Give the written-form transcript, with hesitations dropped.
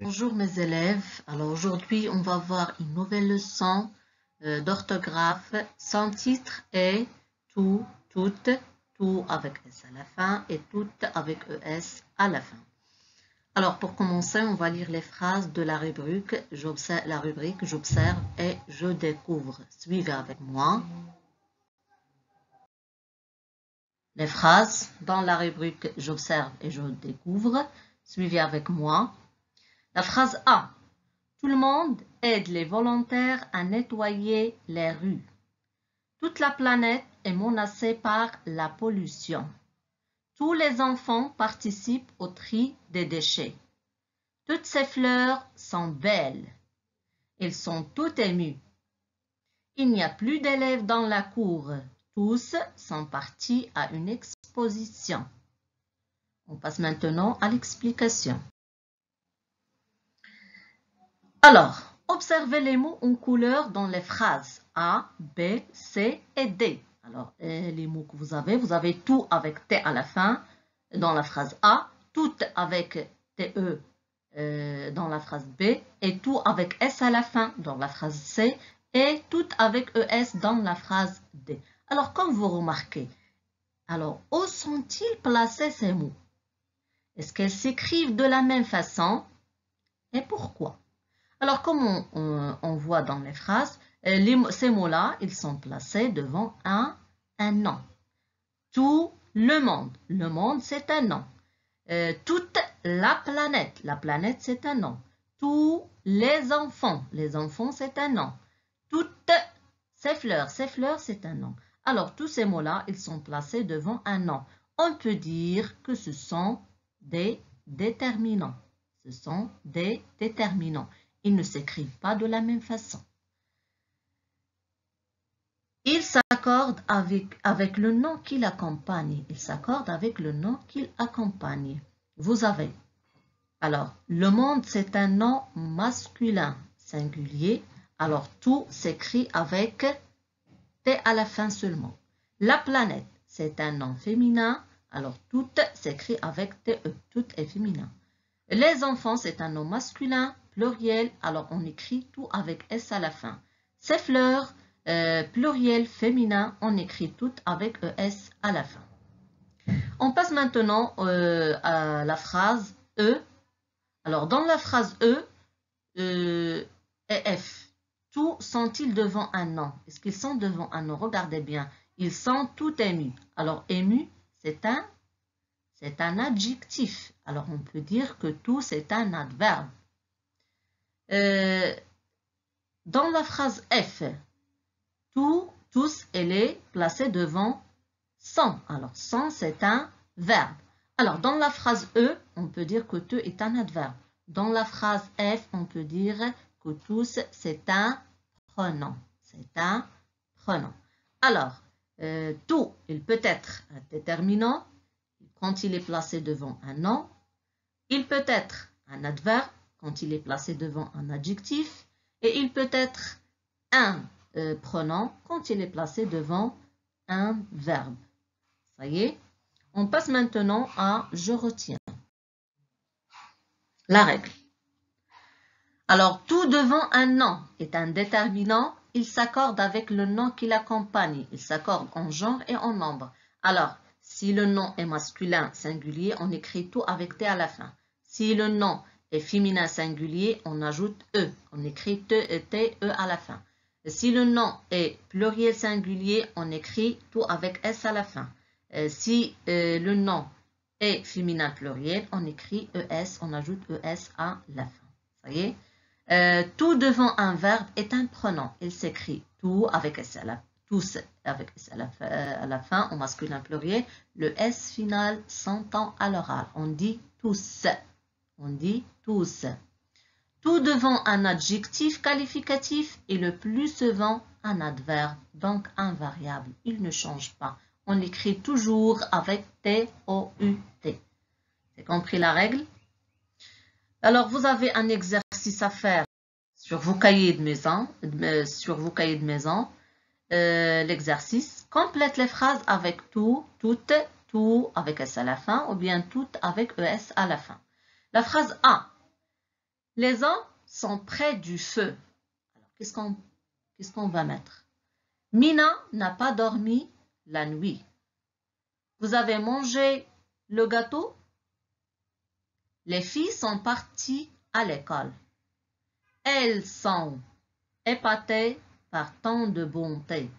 Bonjour mes élèves, alors aujourd'hui on va voir une nouvelle leçon d'orthographe. Son titre est tout, toutes, tout avec S à la fin et toutes avec ES à la fin. Alors pour commencer, on va lire les phrases de la rubrique j'observe et je découvre. Suivez avec moi. Les phrases dans la rubrique j'observe et je découvre. Suivez avec moi. La phrase A. Tout le monde aide les volontaires à nettoyer les rues. Toute la planète est menacée par la pollution. Tous les enfants participent au tri des déchets. Toutes ces fleurs sont belles. Ils sont tout émus. Il n'y a plus d'élèves dans la cour. Tous sont partis à une exposition. On passe maintenant à l'explication. Alors, observez les mots en couleur dans les phrases A, B, C et D. Alors, les mots que vous avez tout avec T à la fin dans la phrase A, tout avec TE dans la phrase B et tout avec S à la fin dans la phrase C et tout avec ES dans la phrase D. Alors, comme vous remarquez, alors, où sont-ils placés ces mots? Est-ce qu'ils s'écrivent de la même façon? Et pourquoi? Alors, comme on voit dans les phrases, ces mots-là, ils sont placés devant un nom. Tout le monde, c'est un nom. Toute la planète, c'est un nom. Tous les enfants, c'est un nom. Toutes ces fleurs, c'est un nom. Alors, tous ces mots-là, ils sont placés devant un nom. On peut dire que ce sont des déterminants. Ce sont des déterminants. Ils ne s'écrivent pas de la même façon. Ils s'accordent avec le nom qui l'accompagne. Ils s'accordent avec le nom qui accompagne. Vous avez. Alors, le monde, c'est un nom masculin singulier. Alors, tout s'écrit avec T à la fin seulement. La planète, c'est un nom féminin. Alors, tout s'écrit avec TE. Tout est féminin. Les enfants, c'est un nom masculin, pluriel, alors on écrit tout avec S à la fin. Ces fleurs, pluriel, féminin, on écrit tout avec ES à la fin. On passe maintenant à la phrase E. Alors, dans la phrase E et F, tous sont-ils devant un nom? Est-ce qu'ils sont devant un nom? Regardez bien, ils sont tout émus. Alors, ému, c'est un adjectif. Alors, on peut dire que tout, c'est un adverbe. Dans la phrase F, tous, elle est placée devant sont. Alors, sont, c'est un verbe. Alors, dans la phrase E, on peut dire que te est un adverbe. Dans la phrase F, on peut dire que tous, c'est un pronom. C'est un pronom. Alors, tout, il peut être un déterminant quand il est placé devant un nom. Il peut être un adverbe quand il est placé devant un adjectif. Et il peut être un pronom quand il est placé devant un verbe. Ça y est. On passe maintenant à « je retiens ». La règle. Alors, tout devant un nom est un déterminant. Il s'accorde avec le nom qui l'accompagne. Il s'accorde en genre et en nombre. Alors, si le nom est masculin singulier, on écrit tout avec T à la fin. Si le nom est féminin singulier, on ajoute E. On écrit T, E à la fin. Si le nom est pluriel singulier, on écrit tout avec S à la fin. Si le nom est féminin pluriel, on écrit ES, on ajoute ES à la fin. Ça y est. Tout devant un verbe est un pronom. Il s'écrit tout avec S à la fin. Tous avec S à la fin, au masculin pluriel. Le S final s'entend à l'oral. On dit tous. On dit tous. Tout devant un adjectif qualificatif est le plus souvent un adverbe, donc un variable. Il ne change pas. On l'écrit toujours avec T-O-U-T. C'est compris la règle? Alors, vous avez un exercice à faire sur vos cahiers de maison. L'exercice complète les phrases avec tout, toutes, tout avec S à la fin ou bien tout avec ES à la fin. La phrase A. Les hommes sont près du feu. Alors, qu'est-ce qu'on va mettre? Mina n'a pas dormi la nuit. Vous avez mangé le gâteau? Les filles sont parties à l'école. Elles sont épatées par tant de bonté.